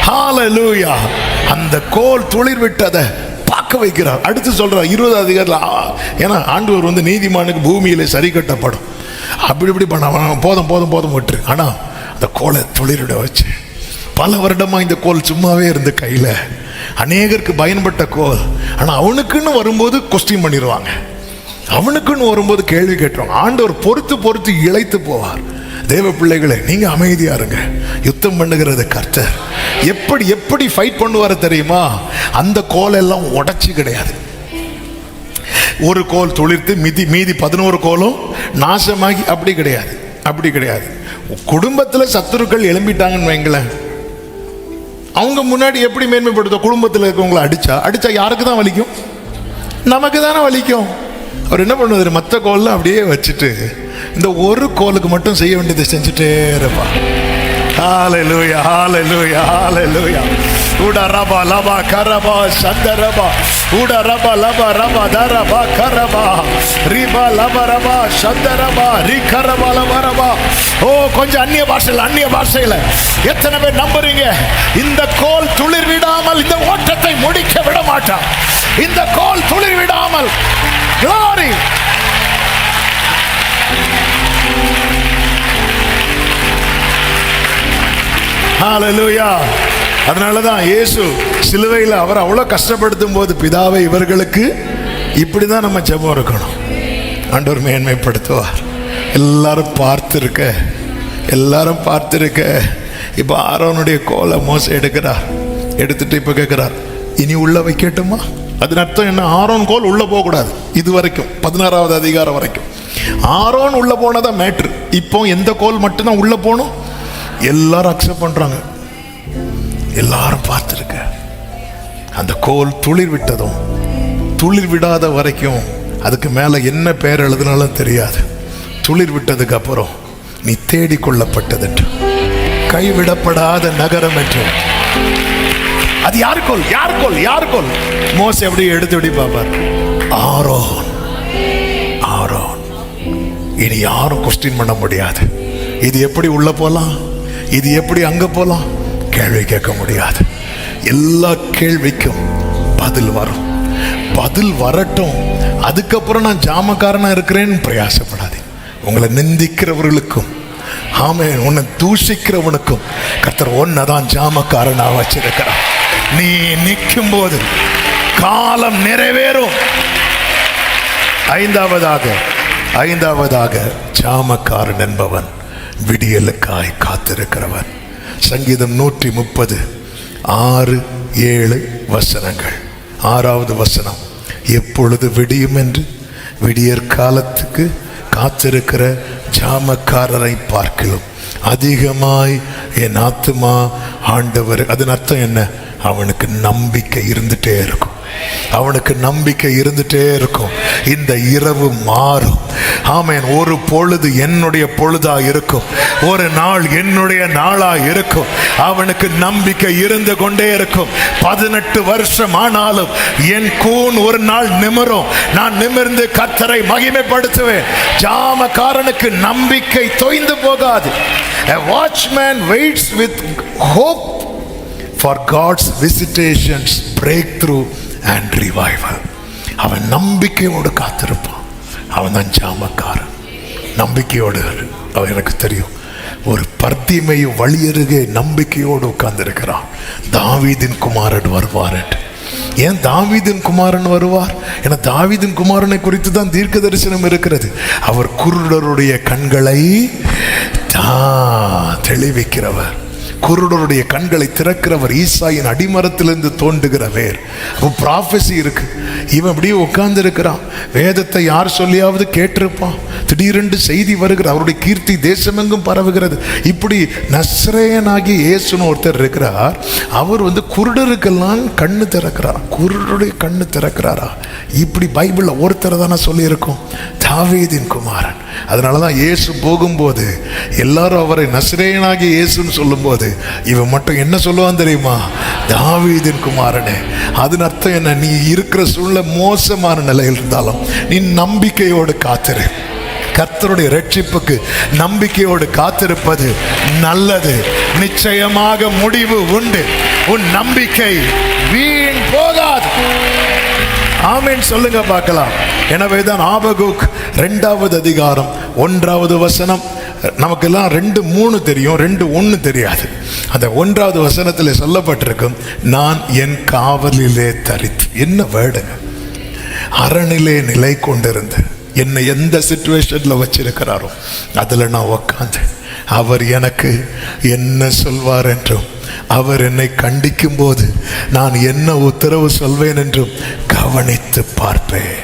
ஹல்லேலூயா. அந்த கோல் துளிர் விட்டதை பார்க்க வைக்கிறார். அடுத்து சொல்றார் 20 அதிகாரத்தில், ஏன்னா ஆண்டவர் வந்து நீதிமானுக்கு பூமியில சரி கட்டப்படும், அப்படி இப்படி பண்ண போதும் போதும் போதும் விட்டுரு. ஆனா அந்த கோலை துளிரிட வச்சு பல வருடமா இந்த கோல் சும்மாவே இருந்து கையில அநேகருக்கு பயன்பட்ட கோல். ஆனா அவனுக்குன்னு வரும்போது கொஸ்டின் பண்ணிடுவாங்க, அவனுக்குன்னு வரும்போது கேள்வி கேட்டுருவாங்க. ஆண்டவர் பொறுத்து பொறுத்து இழைத்து போவார். தேவ பிள்ளைகளே, நீங்க அமைதியா இருங்க. யுத்தம் பண்ணுகிறது கர்த்தர். எப்படி எப்படி ஃபைட் பண்ணுவாரு தெரியுமா? அந்த கோல் எல்லாம் உடைச்சு கிடையாது, ஒரு கோல் துளிர்த்து மீதி 11 கோலும் நாசமாகி, அப்படி கிடையாது, அப்படி கிடையாது. குடும்பத்துல சத்துருக்கள் எழும்பிட்டாங்கன்னு வைங்களேன், அவங்க முன்னாடி எப்படி மேன்மைப்படுத்த? குடும்பத்தில் இருக்கவங்களை அடிச்சா யாருக்கு தான் வலிக்கும்? நமக்கு தானே வலிக்கும். அவர் என்ன பண்ணுவார்? மற்ற கோல்லாம் அப்படியே வச்சுட்டு இந்த ஒரு கோலுக்கு மட்டும் செய்ய வேண்டியதை செஞ்சுட்டே இருப்பா. ஹல்லேலூயா, ஹல்லேலூயா, ஹல்லேலூயா. ஊடா ரபா லபா கரபா சந்தரபா, ஊடா ரபா லபா ரபா தரபா கரபா ரிபா லபா ரபா சந்தரபா ரி கரபா லபா ரபா. ஓ, கொஞ்சம் அந்நிய பாஷையில எத்தனை பேர் நம்புறீங்க? இந்த கோல் துளிர் விடாமல் இந்த ஓட்டத்தை முடிக்க விட மாட்டான். இந்த கோல் துளிர் விடாமல். Glory. ஹல்லேலூயா. அதனாலதான் இயேசு சிலுவையில் அவர் அவ்வளவு கஷ்டப்படுத்தும் போது, பிதாவை இவர்களுக்கு, இப்படிதான் நம்ம ஜெபம் இருக்கணும். ஆண்டவர் மேன்மைப்படுத்துவார். எல்லாரும் பார்த்திருக்க. இப்ப ஆரோனுடைய கோலை மோசே எடுக்கிறார். எடுத்துட்டு இப்ப கேட்கிறார், இனி உள்ள வைக்கட்டுமா? அதன் அர்த்தம் என்ன? ஆரோன் கோல் உள்ள போக கூடாது. இது வரைக்கும் 16வது அதிகாரம் வரைக்கும் ஆரோன் உள்ள போனதான் மேட்ரு. இப்போ எந்த கோல் மட்டும்தான் உள்ள போகணும்? எல்லாரும் அக்செப்ட் பண்றாங்க. எல்லாரும் பார்த்திருக்க. அந்த கோல் துளிர் விட்டதும், துளிர் விடாத வரைக்கும் அதுக்கு மேல என்ன பெயர் எழுதினாலும் தெரியாது. துளிர் விட்டதுக்கு அப்புறம் நீ தேடிக்கொள்ளப்பட்டது என்று, கைவிடப்படாத நகரம் என்று. அது யார் கோல்? மோசே அப்படியே எடுத்து பார்ப்பார். ஆரோன். இனி யாரும் கொஸ்டின் பண்ண முடியாது. இது எப்படி உள்ள போலாம், இது எப்படி அங்க போலாம், கேள்வி கேட்க முடியாது. எல்லா கேள்விக்கும் பதில் வரும். பதில் வரட்டும். அதுக்கப்புறம் நான் ஜாமக்காரனா இருக்கிறேன்னு பிரயாசப்படாது. உங்களை நிந்திக்கிறவர்களுக்கும், ஆமென், உன்னை தூஷிக்கிறவனுக்கும் கர்த்தர் ஒன்னதான் ஜாமக்காரனா வச்சிருக்கிறார். நீ நிற்கும் போது காலம் நிறைவேறும். ஐந்தாவதாக ஜாமக்காரன் என்பவன் விடியலுக்காய் காத்திருக்கிறவன். சங்கீதம் 130 6, 7 வசனங்கள். 6வது வசனம், எப்பொழுது விடியும் என்று விடியற் காலத்துக்கு காத்திருக்கிற ஜாமக்காரரை பார்க்கலாம் அதிகமாய் என் ஆத்துமா ஆண்டவர். அதன் அர்த்தம் என்ன? அவனுக்கு நம்பிக்கை இருந்துட்டே இருக்கும். இந்த இரவு மாறும். ஆமென். ஒரு பொழுது என்னுடைய பொழுதா இருக்கும், ஒரு நாள் என்னுடைய நாளா இருக்கும். அவனுக்கு நம்பிக்கை இருந்து கொண்டே இருக்கும். 18 வருஷம் ஆனாலும் என் கூன் ஒரு நாள் நிமிரும். நான் நிமிர்ந்து கர்த்தரை மகிமைப்படுத்துவேன். ஜாமக்காரனுக்கு நம்பிக்கை தொய்ந்து போகாது. A watchman waits with hope for God's visitations, breakthrough and revival. அவன் நம்பிக்கையோடு காத்திருப்பான். அவன் தான் ஜாமக்காரன். நம்பிக்கையோடு. அவன் எனக்கு தெரியும், ஒரு பர்திமேயு வழியருகே நம்பிக்கையோடு உட்கார்ந்திருக்கிறான். தாவீதின் குமாரன் வருவார் என்று. ஏன் தாவீதின் குமாரன் வருவார்? ஏன்னா தாவீதின் குமாரனை குறித்து தான் தீர்க்க தரிசனம் இருக்கிறது. அவர் குருடருடைய கண்களை தெளிவிக்கிறவர், குருடருடைய கண்களை திறக்கிறவர், ஈசாயின் அடிமரத்திலிருந்து தோன்றுகிறவர். ப்ராஃபஸி இருக்கு. இவன் அப்படியே உட்கார்ந்து இருக்கிறான். வேதத்தை யார் சொல்லியாவது கேட்டிருப்பான். திடீரென்று செய்தி வருகிற, அவருடைய கீர்த்தி தேசமெங்கும் பரவுகிறது. இப்படி நஸ்ரேயனாகி இயேசுன்னு ஒருத்தர் இருக்கிறார். அவர் குருடருக்கெல்லாம் கண்ணு திறக்கிறார். குருடருடைய கண்ணு திறக்கிறாரா? இப்படி பைபிள்ல ஒருத்தர் தானே சொல்லி இருக்கும், தாவீதின் குமாரன். அதனாலதான் இயேசு போகும்போது எல்லாரும் அவரை நஸ்ரேயனாகி இயேசுன்னு சொல்லும் போது இவன் மட்டும் என்ன சொல்லுவான் தெரியுமா? தாவீதின் குமாரனே. அதன் அர்த்தம் என்ன? நீ இருக்கிற சூழ்நிலை மோசமான நிலையில் இருந்தாலும் நீ நம்பிக்கையோடு காத்திரு. கர்த்தருடைய ரட்சிப்புக்கு நம்பிக்கையோடு காத்திருப்பது நல்லது. நிச்சயமாக முடிவு உண்டு. உன் நம்பிக்கை வீண் போகாது. ஆமென் சொல்லுங்க பார்க்கலாம். எனவேதான் ஆபகுக் 2வது அதிகாரம் 1வது வசனம், நமக்கெல்லாம் 2:3 தெரியும், 2:1 தெரியாது. அந்த 1வது வசனத்தில் சொல்லப்பட்டிருக்கும், நான் என் காவலிலே தரித்து. என்ன வேர்டுங்க! அரணிலே நிலை கொண்டிருந்து என்னை எந்த சிச்சுவேஷன்ல வச்சிருக்கிறாரோ அதுல நான் உக்காந்து அவர் எனக்கு என்ன சொல்வார் என்றும், அவர் என்னை கண்டிக்கும் போது நான் என்ன உத்தரவு சொல்வேன் என்றும் கவனித்து பார்ப்பேன்.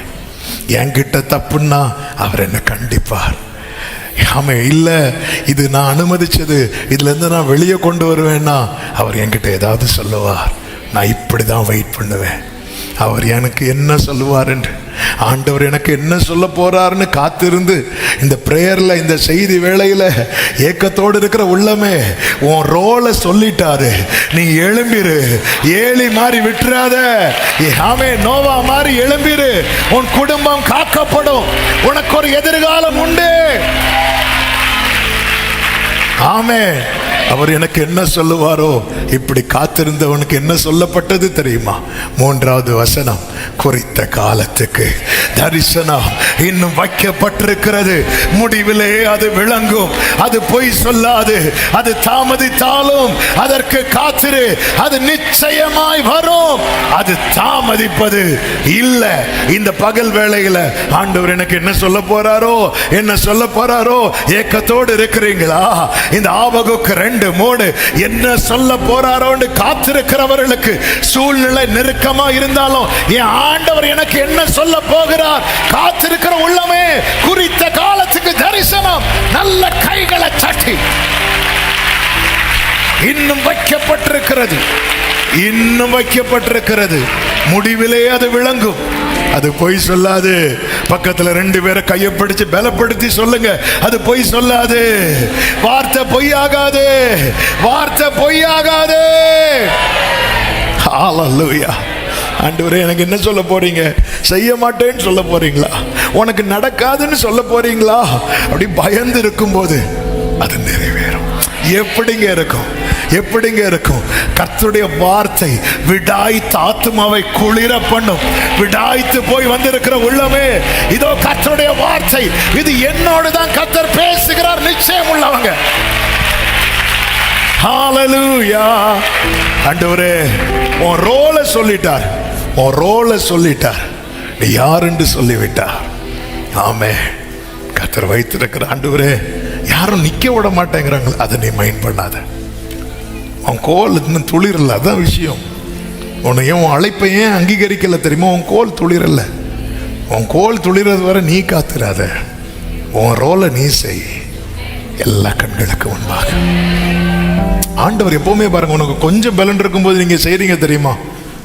என்கிட்ட தப்புன்னா அவர் என்னை கண்டிப்பார். ஆமே, இல்லை இது நான் அனுமதிச்சது, இதுல இருந்து நான் வெளியே கொண்டு வருவேன்னா அவர் என்கிட்ட ஏதாவது சொல்லுவார். நான் இப்படிதான் வெயிட் பண்ணுவேன், அவர் எனக்கு என்ன சொல்லுவார் என்று. ஆண்டவர் எனக்கு என்ன சொல்ல போறாருன்னு காத்திருந்து இந்த பிரேயர்ல, இந்த செய்தி வேளையில ஏக்கத்தோடு இருக்கிற உள்ளமே, உன் ரோலை சொல்லிட்டாரு, நீ எழும்பிரு. ஏலி மாதிரி விட்டுறாத. ஆமே, நோவா மாதிரி எழும்பிரு. உன் குடும்பம் காக்கப்படும். உனக்கு ஒரு எதிர்காலம் உண்டு. ஆமே, அவர் எனக்கு என்ன சொல்லுவாரோ. இப்படி காத்திருந்தவனுக்கு என்ன சொல்லப்பட்டது தெரியுமா? 3வது வசனம், குறித்த காலத்துக்கு தரிசனம் இன்னும் வைக்கப்பட்டிருக்கிறது, முடிவிலே அது விளங்கும். அது பொய் சொல்லாது. அது தாமதித்தாலும் அதற்கு காத்திரு, அது நிச்சயமாய் வரும். அது தாமதிப்பது இல்லை. இந்த பகல் வேளையில ஆண்டவர் எனக்கு என்ன சொல்ல போறாரோ, என்ன சொல்ல போறாரோ ஏக்கத்தோடு இருக்கிறீங்களா? இந்த ஆபகுக் 2:3 என்ன சொல்ல போறாரோன்னு காத்திருக்கிறவர்களுக்கு சூழ்நிலை நெருக்கமா இருந்தாலும் என் ஆண்டவர் எனக்கு என்ன சொல்ல போகிறார், காத்திருக்கிற உள்ளமே, குறித்த காலத்துக்கு தரிசனம். நல்ல கைகளை தட்டி, இன்னும் வைக்கப்பட்டிருக்கிறது, இன்னும் வைக்கப்பட்டிருக்கிறது, முடிவிலே அது விளங்கும். அது பொய் சொல்லாது. பக்கத்துல 2 பேரை கையை பிடிச்சு பலப்படுத்தி சொல்லுங்க, அது பொய் சொல்லாது. வார்த்தை பொய்யாகாது, வார்த்தை பொய்யாகாது. ஹல்லேலூயா. ஆண்டவரே, எனக்கு என்ன சொல்ல போறீங்க? செய்ய மாட்டேன்னு சொல்ல போறீங்களா? உனக்கு நடக்காதுன்னு சொல்ல போறீங்களா? அப்படி பயந்து இருக்கும்போது அது நிறைவேறும். எப்படிங்க இருக்கும்? எப்படிங்க இருக்கும்? கர்த்தருடைய வார்த்தை விடாய்த்து ஆத்துமாவை குளிர பண்ணும். விடாய்த்து போய் வந்திருக்கிற உள்ளமே, இதோ கர்த்தருடைய வார்த்தை, இது என்னோடு தான் கர்த்தர் பேசுகிறார். நிச்சயம் உள்ளவங்க. ஹல்லேலூயா. ஆண்டவரே, உன் ரோலை சொல்லிட்டார், உன் ரோலை சொல்லிட்டார், நீ யாருன்னு சொல்லிவிட்டார். ஆமே, கர்த்தர் வைத்திருக்கிற. ஆண்டவரே, யாரும் நிக்க விட மாட்டேங்கிறாங்க, அதை நீ மைண்ட் பண்ணாத. உன் கோல் இன்னும் துளிரல, அதான் விஷயம். உன்னையும் உன் அழைப்பை ஏன் அங்கீகரிக்கல தெரியுமா? உன் கோல் துளிரல. உன் கோல் துளிரது வரை நீ காத்துறாத. உன் ரோலை நீ செய். எல்லா கண்களுக்கு முன்பாக ஆண்டவர் எப்பவுமே பாருங்க, உனக்கு கொஞ்சம் பலன் இருக்கும்போது நீங்க செய்றீங்க தெரியுமா?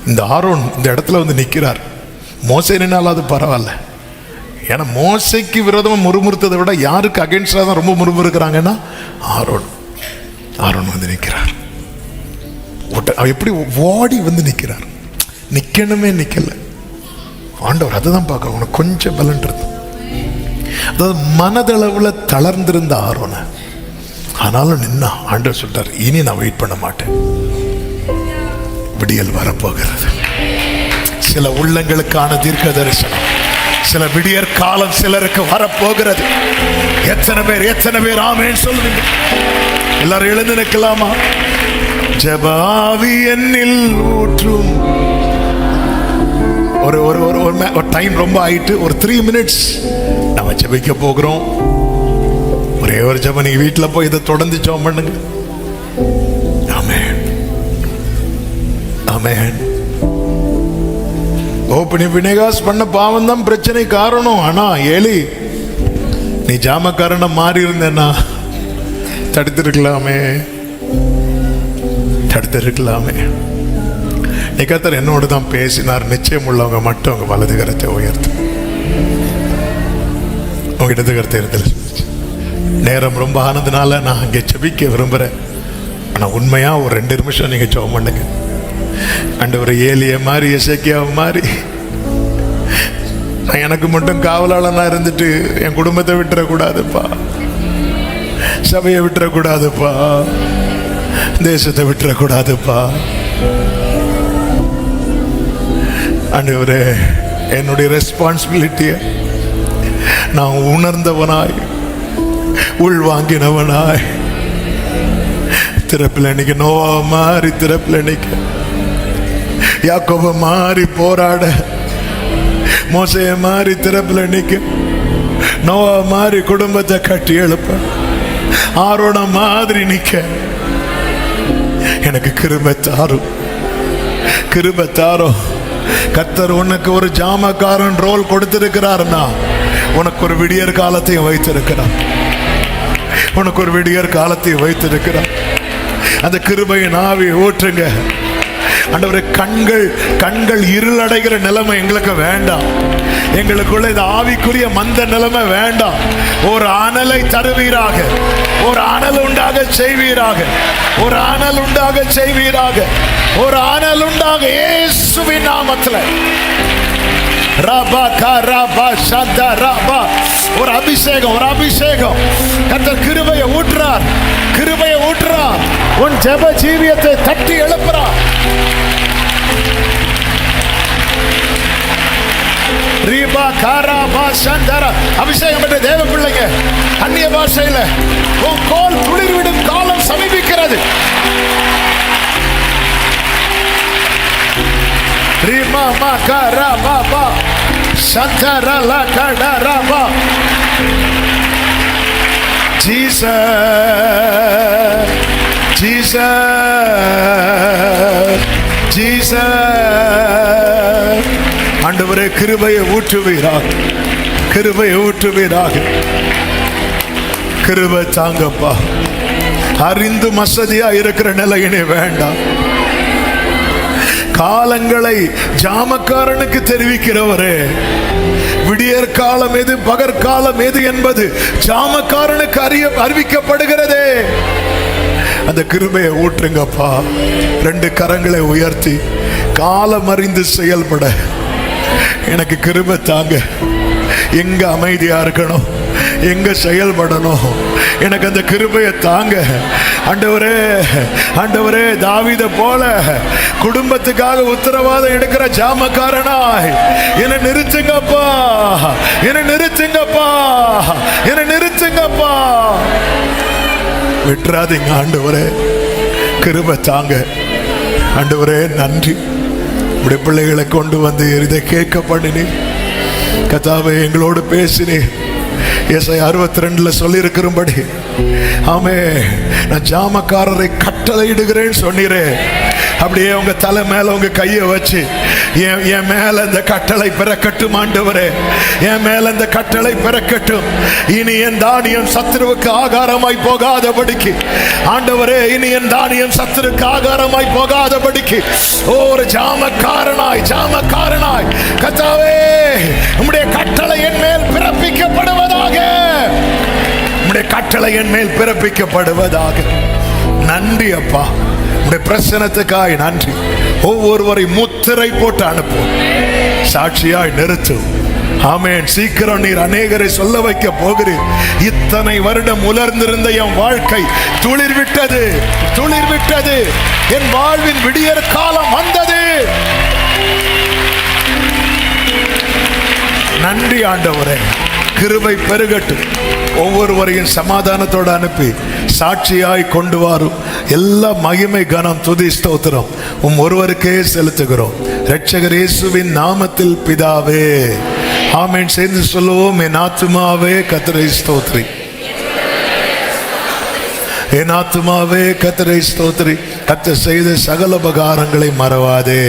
இந்த ஆரோன் இந்த இடத்துல வந்து நிற்கிறார். மோசே நின்னாலும் அது பரவாயில்ல. ஏன்னா மோசைக்கு விரோதமாக முறுமுறுத்ததை விட யாருக்கு அகேன்ஸ்டாக தான் ரொம்ப முறுமுறுக்கிறாங்கன்னா ஆரோன். ஆரோன் வந்து நிற்கிறார். எப்படி ஓடி வந்து நிற்கிறார். நிக்கணுமே, நிக்கல. ஆண்டவர் அதுதான் பார்க்க, உனக்கு கொஞ்சம் பலன் இருந்து, அதாவது மனதளவில் தளர்ந்திருந்த ஆரோன, ஆனாலும் நின்னா. ஆண்டவர் சொல்றார், இனி நான் வெயிட் பண்ண மாட்டேன், விடியல் வரப்போகிறது. சில உள்ளங்களுக்கான தீர்க்க தரிசனம், சில விடியற் காலம் சிலருக்கு வரப்போகிறது. எத்தனை பேர் ஆமென் சொல்லுங்க? எல்லாரும் எழுந்து நிற்கலாமா? ஜெபாவி என்னில் ஊற்றும். ஒரு டைம் ரொம்ப ஆயிட்டு, ஒரு 3 minutes நம்ம ஜெபிக்க போகிறோம். ஒரே ஒரு ஜெபம் நீங்க வீட்டுல போய் இதை தொடர்ந்து ஜெபம் பண்ணுங்க. ஆமென், ஆமென். ஓப்பனி வினேகாஸ் பண்ண பாவம் தான் பிரச்சனை காரணம். ஆனா ஏலி, நீ ஜாமக்காரன மாறி இருந்தேன்னா தடுத்திருக்கலாமே, தடுத்திருக்கலாமே. நீ கர்த்தர் என்னோடு தான் பேசினார். நிச்சயம் உள்ளவங்க மட்டும் உங்க வலது கரத்தை உயர்த்து. உங்க இடது கரத்தை இருந்தது. நேரம் ரொம்ப ஆனதுனால நான் அங்கே ஜெபிக்க விரும்புறேன். ஆனா உண்மையா ஒரு 2 நிமிஷம் நீங்க ஜெபம் பண்ணுங்க. ஆண்டவரே, ஏலிய மாதிரி, எசேக்கியாவை மாதிரி நான் எனக்கு மட்டும் காவலாளனா இருந்துட்டு என் குடும்பத்தை விட்டுறக்கூடாதுப்பா, சபையை விட்டுறக்கூடாதுப்பா, தேசத்தை விட்டுறக்கூடாதுப்பா. ஆண்டவரே, என்னுடைய ரெஸ்பான்சிபிலிட்டியை நான் உணர்ந்தவனாய் உள்வாங்கினவனாய் திறப்பில் நிக்க, நோவா மாறி திறப்பில் நிக்க, யாக்கோப மாறி போராட, மோசைய மாறி திறப்பில் நிக்க, நோவா மாறி குடும்பத்தை கட்டி எழுப்ப, ஆரோன மாதிரி நிக்க எனக்கு கிருபை தாரும், கிருபை தாரும். கர்த்தர் உனக்கு ஒரு ஜாமக்காரன் ரோல் கொடுத்திருக்கிறார்னா உனக்கு ஒரு விடியற் காலத்தையும் வைத்திருக்கிறார், உனக்கு ஒரு விடியற் காலத்தையும் வைத்திருக்கிறார். அந்த கிருபையின் ஆவியை ஊற்றுங்க ஆண்டவரே. கண்கள் இருளடைகிற நிலைமை எங்களுக்கு வேண்டாம், எங்களுக்குள்ள இந்த ஆவிக்குரிய மந்த நிலைமை வேண்டாம். ஒரு அனலை தருவீராக, ஒரு அனல் உண்டாக செய்வீராக, ஒரு அனல் உண்டாக செய்வீராக, ஒரு அனல் உண்டாக இயேசுவின் நாமத்தில். ஒரு அபிஷேகம், ஒரு அபிஷேகம். கர்த்தர் கிருபையை ஊற்றுறார், கிருபையை ஊற்றுறார். உன் ஜெப ஜீவியத்தை தட்டி எழுப்புறார். அபிஷேகம் பெற்ற தேவ பிள்ளைங்க, அந்நிய பாஷையில உன் கோல் துளிர்விடும் காலம் சமீபிக்கிறது. ஆண்டவரே, கிருபையை ஊற்றுவீராக, கிருபையை ஊற்றுவீராக. கிருபை தாங்கப்பா. அறிந்து மசதியா இருக்கிற நிலையினே வேண்டாம். காலங்களை ஜாமக்காரனுக்கு தெரிவிக்கிறவரே, விடியற் காலம் எது பகற்காலம் எது என்பது ஜாமக்காரனுக்கு அறிவிக்கப்படுகிறதே. அந்த கிருபையை ஊற்றுங்கப்பா. 2 கரங்களை உயர்த்தி காலம் அறிந்து செயல்பட எனக்கு கிருபை தாங்க. எங்க அமைதியா இருக்கணும், எங்க செயல்படணும், எனக்கு அந்த கிருபையை தாங்க. ஆண்டவரே, ஆண்டவரே, தாவீதை போல குடும்பத்துக்காக உத்தரவாதம் எடுக்கிற ஜாமக்காரனாய் என்னை நிறுத்துங்கப்பா, என்னை நிறுத்துங்கப்பா, என்னை நிறுத்துங்கப்பா. விட்டுறாதீங்க ஆண்டவரே, கிருபை தாங்க. ஆண்டவரே, நன்றி. உடைய பிள்ளைகளை கொண்டு வந்து இதை கேட்க பண்ணினேன். கர்த்தாவே, எங்களோடு பேசினேன். ஏசாயா 62 சொல்லி இருக்கிறபடி, ஆமே, நான் ஜாமக்காரரை கட்டளையிடுகிறேன்னு சொன்னீரே. அப்படியே உங்க தலை மேல உங்க கையை வச்சு என் மேல இந்த கட்டளை பிறக்கட்டும் ஆண்டவரே, என் மேல இந்த கட்டளை பிறக்கட்டும். இனி என் தானியம் சத்துருவுக்கு ஆகாரமாய் போகாதபடிக்கு ஆண்டவரே, இனி என் தானியம் சத்துருக்கு ஆகாரமாய் போகாதபடிக்கு ஒரு ஜாமக்காரனாய், ஜாமக்காரனாய் கர்த்தாவே, உம்முடைய கட்டளை என் மேல் பிறப்பிக்கப்படுவதாக, உம்முடைய கட்டளை என் மேல் பிறப்பிக்கப்படுவதாக. நன்றி அப்பா, உம்முடைய பிரசன்னத்துக்காய் நன்றி. ஒவ்வொருவரை முத்திரை போட்டு அனுப்பும், சாட்சியாய் நிறுத்தும். ஆமென். சீக்கிரம் நீர் அநேகரை சொல்ல வைக்க போகிறீர். இத்தனை வருடம் உலர்ந்திருந்த என் வாழ்க்கை துளிர் விட்டது, துளிர் விட்டது. என் வாழ்வின் விடியற் காலம் வந்தது. நன்றி ஆண்டவரே. கிருபை பெருகட்டும். ஒவ்வொருவரையும் சமாதானத்தோடு அனுப்பி சாட்சியாய் கொண்டு வரும். எல்லா மகிமை, கனம், துதி, ஸ்தோத்திரம் ஒருவருக்கே செலுத்துகிறோம். இரட்சகர் இயேசுவின் நாமத்தில் பிதாவே, ஆமென். சேர்ந்து சொல்லுவோம். என் ஆத்துமாவே கர்த்தரை ஸ்தோத்திரி, என் ஆத்துமாவே கர்த்தரை ஸ்தோத்திரி, கர்த்தர் செய்த சகல உபகாரங்களை மறவாதே.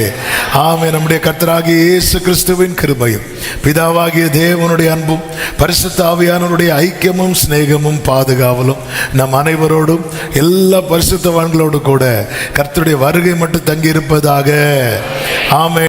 ஆமென். நம்முடைய கர்த்தராகிய இயேசு கிறிஸ்துவின் கிருபையும் பிதாவாகிய தேவனுடைய அன்பும் பரிசுத்த ஆவியானவருடைய ஐக்கியமும் சிநேகமும் பாதுகாவலும் நம் அனைவரோடும் எல்லா பரிசுத்தவான்களோடு கூட கர்த்தருடைய வருகை மட்டும் தங்கி இருப்பதாக. ஆமென்.